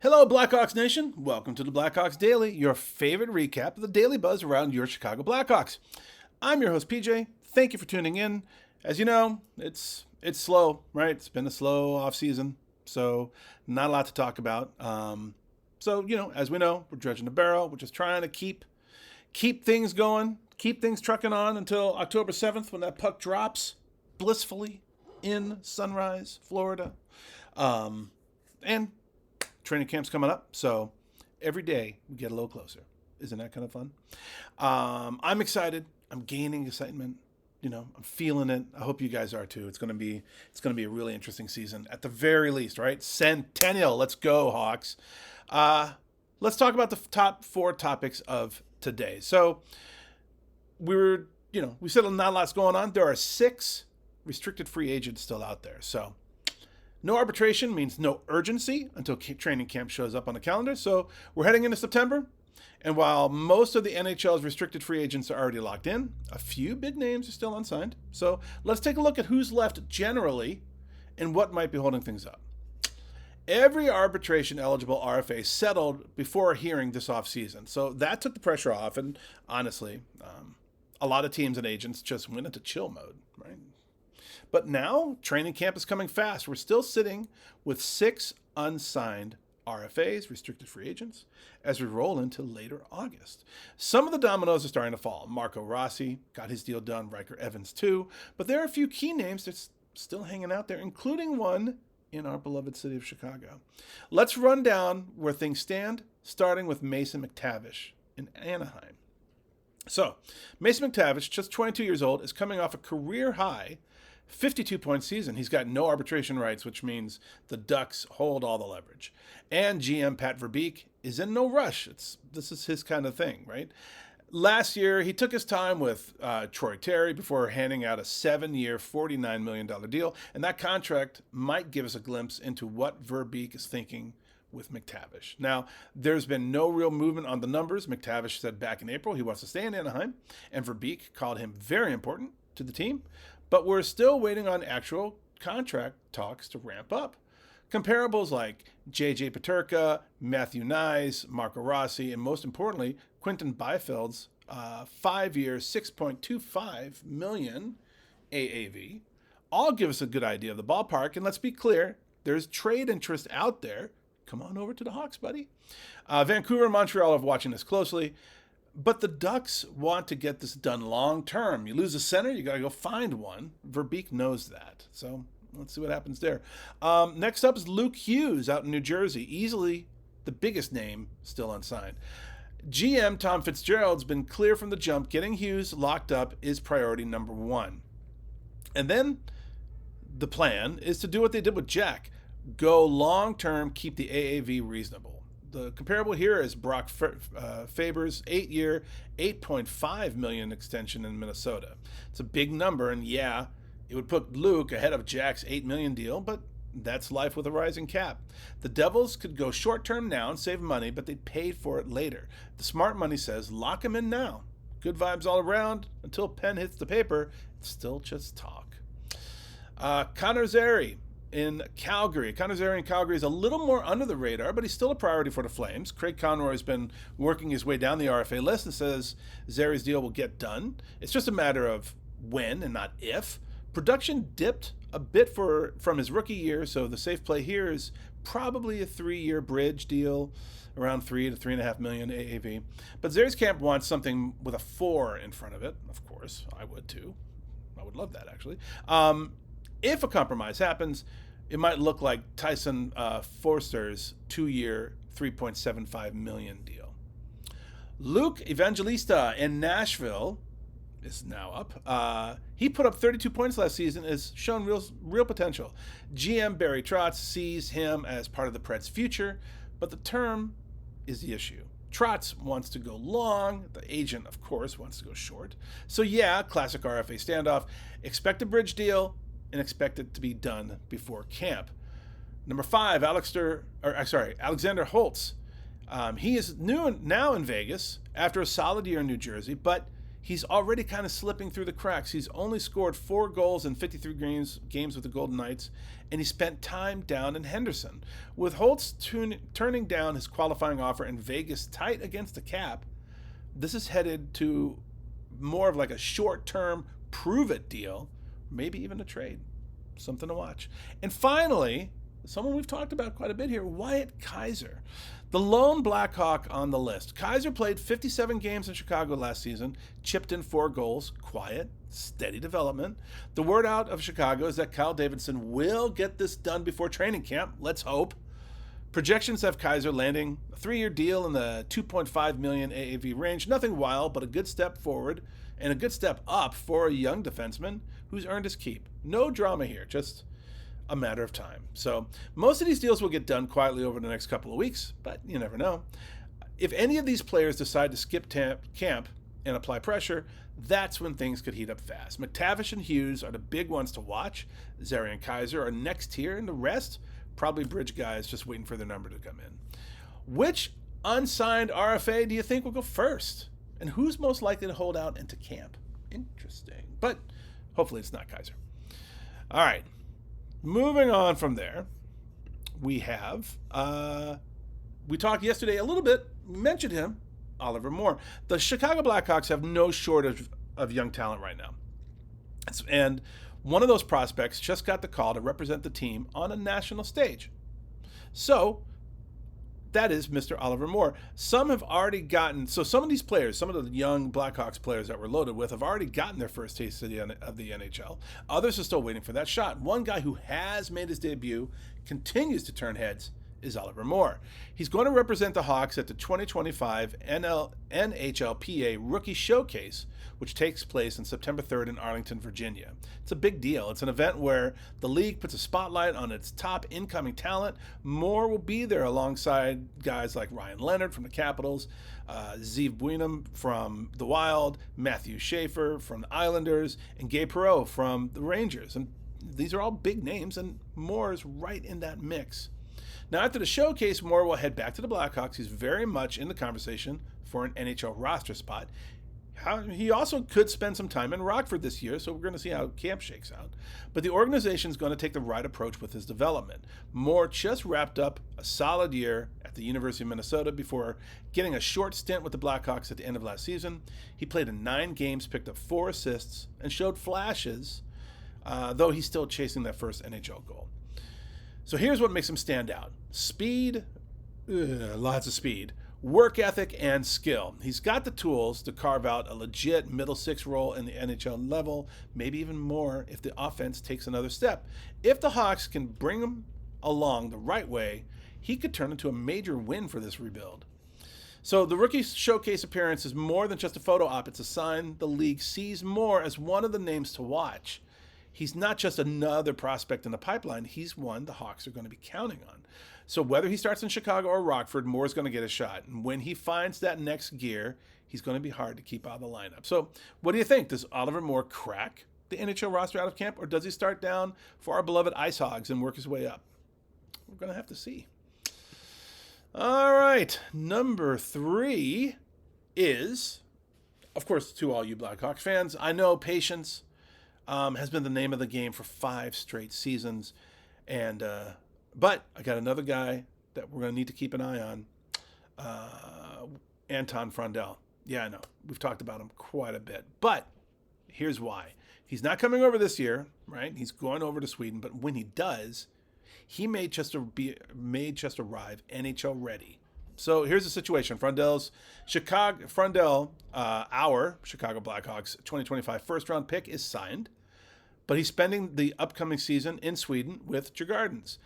Hello, Blackhawks Nation. Welcome to the Blackhawks Daily, your favorite recap of the daily buzz around your Chicago Blackhawks. I'm your host, PJ. Thank you for tuning in. As you know, it's slow, right? It's been a slow off season, so not a lot to talk about. As we know, we're dredging the barrel. We're just trying to keep things going, keep things trucking on until October 7th when that puck drops blissfully in Sunrise, Florida. And training camp's coming up, so every day we get a little closer. Isn't that kind of fun? I'm excited. I'm gaining excitement. I'm feeling it. I hope you guys are too. It's gonna be a really interesting season at the very least, right? Centennial. Let's go, Hawks. Let's talk about the top 4 topics of today. So we said not a lot's going on. There are 6 restricted free agents still out there. So no arbitration means no urgency until training camp shows up on the calendar. So we're heading into September. And while most of the NHL's restricted free agents are already locked in, a few big names are still unsigned. So let's take a look at who's left generally and what might be holding things up. Every arbitration-eligible RFA settled before a hearing this offseason. So that took the pressure off. And honestly, a lot of teams and agents just went into chill mode, right? But now, training camp is coming fast. We're still sitting with 6 unsigned RFAs, restricted free agents, as we roll into later August. Some of the dominoes are starting to fall. Marco Rossi got his deal done, Riker Evans too. But there are a few key names that's still hanging out there, including one in our beloved city of Chicago. Let's run down where things stand, starting with Mason McTavish in Anaheim. So, Mason McTavish, just 22 years old, is coming off a career-high 52-point season. He's got no arbitration rights, which means the Ducks hold all the leverage. And GM Pat Verbeek is in no rush. This is his kind of thing, right? Last year, he took his time with Troy Terry before handing out a 7-year, $49 million deal. And that contract might give us a glimpse into what Verbeek is thinking with McTavish. Now, there's been no real movement on the numbers. McTavish said back in April he wants to stay in Anaheim, and Verbeek called him very important to the team. But we're still waiting on actual contract talks to ramp up. Comparables like J.J. Peterka, Matthew Nyes, Marco Rossi, and most importantly, Quinton Byfield's 5-year, $6.25 million AAV all give us a good idea of the ballpark. And let's be clear, there's trade interest out there. Come on over to the Hawks, buddy. Vancouver and Montreal are watching this closely. But the Ducks want to get this done long term. You lose a center, you got to go find one. Verbeek knows that. So let's see what happens there. Next up is Luke Hughes out in New Jersey. Easily the biggest name still unsigned. GM Tom Fitzgerald's been clear from the jump. Getting Hughes locked up is priority number 1. And then the plan is to do what they did with Jack. Go long term, keep the AAV reasonable. The comparable here is Brock Faber's 8-year, $8.5 million extension in Minnesota. It's a big number, and yeah, it would put Luke ahead of Jack's $8 million deal, but that's life with a rising cap. The Devils could go short-term now and save money, but they paid for it later. The smart money says lock him in now. Good vibes all around. Until pen hits the paper, it's still just talk. Connor Zary in Calgary. Connor Zary in Calgary is a little more under the radar, but he's still a priority for the Flames. Craig Conroy has been working his way down the RFA list and says Zary's deal will get done. It's just a matter of when and not if. Production dipped a bit from his rookie year, so the safe play here is probably a 3-year bridge deal, around $3 to $3.5 million AAV. But Zary's camp wants something with a 4 in front of it. Of course, I would too. I would love that, actually. If a compromise happens, it might look like Tyson Forster's 2-year, $3.75 million deal. Luke Evangelista in Nashville is now up. He put up 32 points last season, has shown real potential. GM Barry Trotz sees him as part of the Preds' future, but the term is the issue. Trotz wants to go long. The agent, of course, wants to go short. So yeah, classic RFA standoff. Expect a bridge deal and expect it to be done before camp. Number 5, Alexander Holtz. He is now in Vegas after a solid year in New Jersey, but he's already kind of slipping through the cracks. He's only scored 4 goals in 53 games with the Golden Knights, and he spent time down in Henderson. With Holtz turning down his qualifying offer in Vegas tight against the cap, this is headed to more of like a short-term prove-it deal, maybe even a trade. Something to watch. And finally, someone we've talked about quite a bit here, Wyatt Kaiser, the lone Blackhawk on the list. Kaiser played 57 games in Chicago last season, chipped in 4 goals, quiet, steady development. The word out of Chicago is that Kyle Davidson will get this done before training camp. Let's hope. Projections have Kaiser landing a 3-year deal in the $2.5 million AAV range. Nothing wild, but a good step forward and a good step up for a young defenseman who's earned his keep. No drama here, just a matter of time. So most of these deals will get done quietly over the next couple of weeks, but you never know. If any of these players decide to skip camp and apply pressure, that's when things could heat up fast. McTavish and Hughes are the big ones to watch. Zary and Kaiser are next tier, and the rest, probably bridge guys just waiting for their number to come in. Which unsigned RFA do you think will go first? And who's most likely to hold out into camp? Interesting. But hopefully it's not Kaiser. All right. Moving on from there, we have, we talked yesterday a little bit, mentioned him, Oliver Moore. The Chicago Blackhawks have no shortage of young talent right now. And one of those prospects just got the call to represent the team on a national stage. So that is Mr. Oliver Moore. Some have already gotten, so some of these players, some of the young Blackhawks players that we're loaded with have already gotten their first taste of the NHL. Others are still waiting for that shot. One guy who has made his debut, continues to turn heads, is Oliver Moore. He's going to represent the Hawks at the 2025 NHLPA Rookie Showcase, which takes place on September 3rd in Arlington, Virginia. It's a big deal. It's an event where the league puts a spotlight on its top incoming talent. Moore will be there alongside guys like Ryan Leonard from the Capitals, Zeev Buinum from the Wild, Matthew Schaefer from the Islanders, and Gabe Perreault from the Rangers. And these are all big names, and Moore is right in that mix. Now, after the showcase, Moore will head back to the Blackhawks. He's very much in the conversation for an NHL roster spot. He also could spend some time in Rockford this year, so we're going to see how camp shakes out. But the organization is going to take the right approach with his development. Moore just wrapped up a solid year at the University of Minnesota before getting a short stint with the Blackhawks at the end of last season. He played in 9 games, picked up 4 assists, and showed flashes, though he's still chasing that first NHL goal. So here's what makes him stand out. Speed, lots of speed, work ethic, and skill. He's got the tools to carve out a legit middle 6 role in the NHL level, maybe even more if the offense takes another step. If the Hawks can bring him along the right way, he could turn into a major win for this rebuild. So the rookie showcase appearance is more than just a photo op. It's a sign the league sees Moore as one of the names to watch. He's not just another prospect in the pipeline. He's one the Hawks are going to be counting on. So whether he starts in Chicago or Rockford, Moore's going to get a shot. And when he finds that next gear, he's going to be hard to keep out of the lineup. So what do you think? Does Oliver Moore crack the NHL roster out of camp, or does he start down for our beloved Ice Hogs and work his way up? We're going to have to see. All right. Number 3 is, of course, to all you Blackhawks fans, I know patience has been the name of the game for 5 straight seasons. And but I got another guy that we're going to need to keep an eye on, Anton Frondell. Yeah, I know. We've talked about him quite a bit. But here's why. He's not coming over this year, right? He's going over to Sweden. But when he does, he may just arrive NHL ready. So here's the situation. Our Chicago Blackhawks 2025 first-round pick is signed, but he's spending the upcoming season in Sweden with Djurgårdens.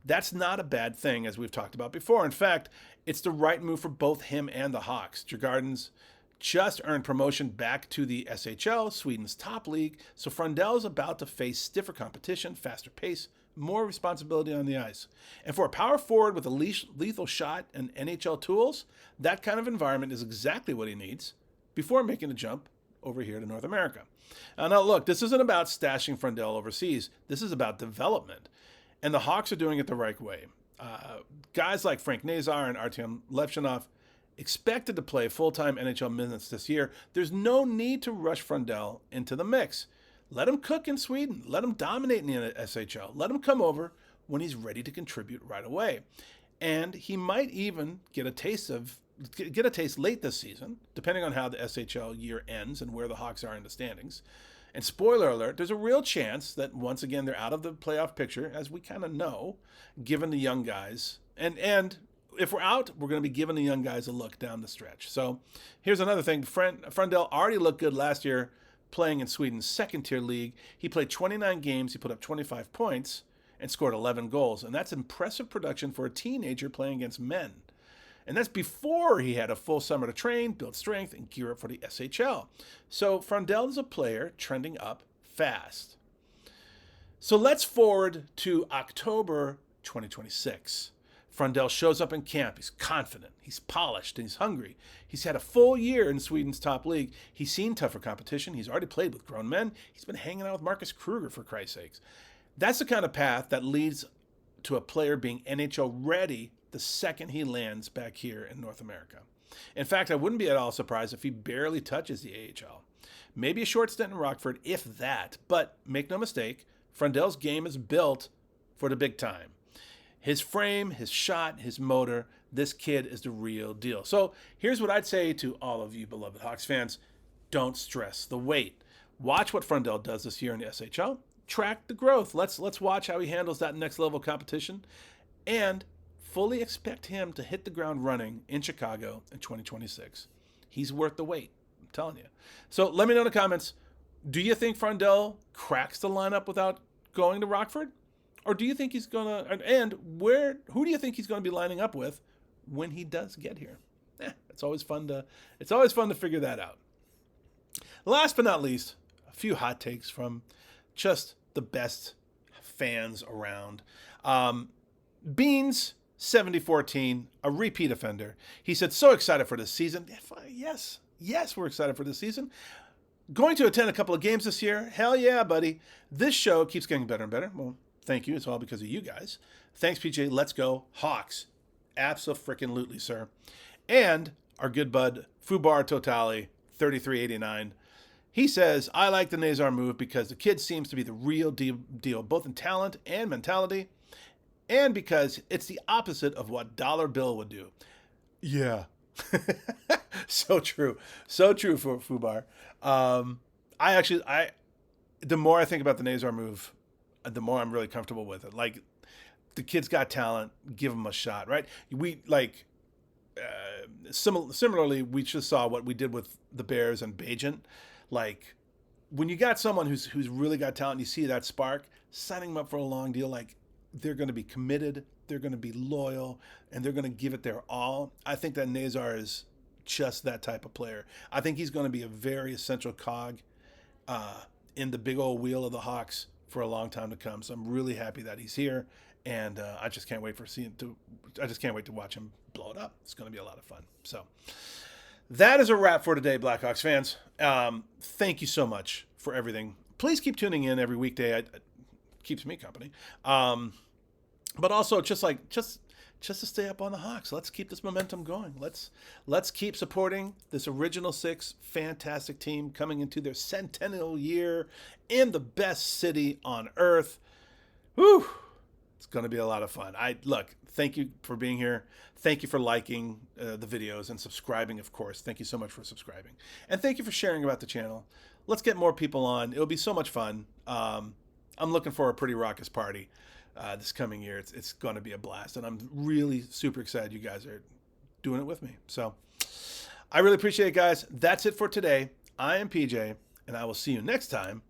That's not a bad thing, as we've talked about before. In fact, it's the right move for both him and the Hawks. Djurgårdens just earned promotion back to the SHL, Sweden's top league, so Frondell is about to face stiffer competition, faster pace, more responsibility on the ice. And for a power forward with a lethal shot and NHL tools, that kind of environment is exactly what he needs before making the jump over here to North America. Now look, this isn't about stashing Frondell overseas. This is about development. And the Hawks are doing it the right way. Guys like Frank Nazar and Artem Levchinov, expected to play full-time NHL minutes this year, there's no need to rush Frondell into the mix. Let him cook in Sweden. Let him dominate in the SHL. Let him come over when he's ready to contribute right away. And he might even get a taste late this season, depending on how the SHL year ends and where the Hawks are in the standings. And spoiler alert, there's a real chance that once again they're out of the playoff picture, as we kind of know, given the young guys. And if we're out, we're going to be giving the young guys a look down the stretch. So here's another thing. Frondell already looked good last year playing in Sweden's second-tier league. He played 29 games. He put up 25 points and scored 11 goals. And that's impressive production for a teenager playing against men. And that's before he had a full summer to train, build strength, and gear up for the SHL. So Frondell is a player trending up fast. So let's forward to October 2026. Frondell shows up in camp. He's confident, he's polished, and he's hungry. He's had a full year in Sweden's top league. He's seen tougher competition. He's already played with grown men. He's been hanging out with Marcus Kruger, for Christ's sakes. That's the kind of path that leads to a player being NHL ready the second he lands back here in North America. In fact, I wouldn't be at all surprised if he barely touches the AHL. Maybe a short stint in Rockford, if that. But make no mistake, Frondell's game is built for the big time. His frame, his shot, his motor, this kid is the real deal. So here's what I'd say to all of you beloved Hawks fans. Don't stress the wait. Watch what Frondell does this year in the SHL. Track the growth. Let's watch how he handles that next level competition. And fully expect him to hit the ground running in Chicago in 2026. He's worth the wait, I'm telling you. So let me know in the comments, do you think Frondell cracks the lineup without going to Rockford? Or do you think he's going to, and who do you think he's going to be lining up with when he does get here? It's always fun to figure that out. Last but not least, a few hot takes from just the best fans around. Beans 7014, a repeat offender. He said, so excited for this season. Yes, we're excited for this season. Going to attend a couple of games this year. Hell yeah, buddy. This show keeps getting better and better. Well, thank you. It's all because of you guys. Thanks, PJ. Let's go Hawks. Abso-frickin-lutely, sir. And our good bud, Fubar Totali, 3389. He says, I like the Nazar move because the kid seems to be the real deal, both in talent and mentality. And because it's the opposite of what Dollar Bill would do. Yeah. So true. So true for Fubar. The more I think about the Nazar move, the more I'm really comfortable with it. Like, the kid's got talent. Give him a shot, right? Similarly, we just saw what we did with the Bears and Bajent. Like, when you got someone who's really got talent, you see that spark, signing them up for a long deal, like, they're going to be committed, they're going to be loyal, and they're going to give it their all. I think that Nazar is just that type of player. I think he's going to be a very essential cog in the big old wheel of the Hawks for a long time to come. So I'm really happy that he's here, and I just can't wait to watch him blow it up. It's going to be a lot of fun. So that is a wrap for today, Blackhawks fans. Thank you so much for everything. Please keep tuning in every weekday. It keeps me company. But also just to stay up on the Hawks. Let's keep this momentum going. Let's keep supporting this Original Six fantastic team coming into their centennial year in the best city on earth. Whew. It's going to be a lot of fun. Thank you for being here. Thank you for liking the videos and subscribing, of course. Thank you so much for subscribing. And thank you for sharing about the channel. Let's get more people on. It'll be so much fun. I'm looking for a pretty raucous party this coming year. It's going to be a blast, and I'm really super excited you guys are doing it with me. So I really appreciate it, guys. That's it for today. I am PJ, and I will see you next time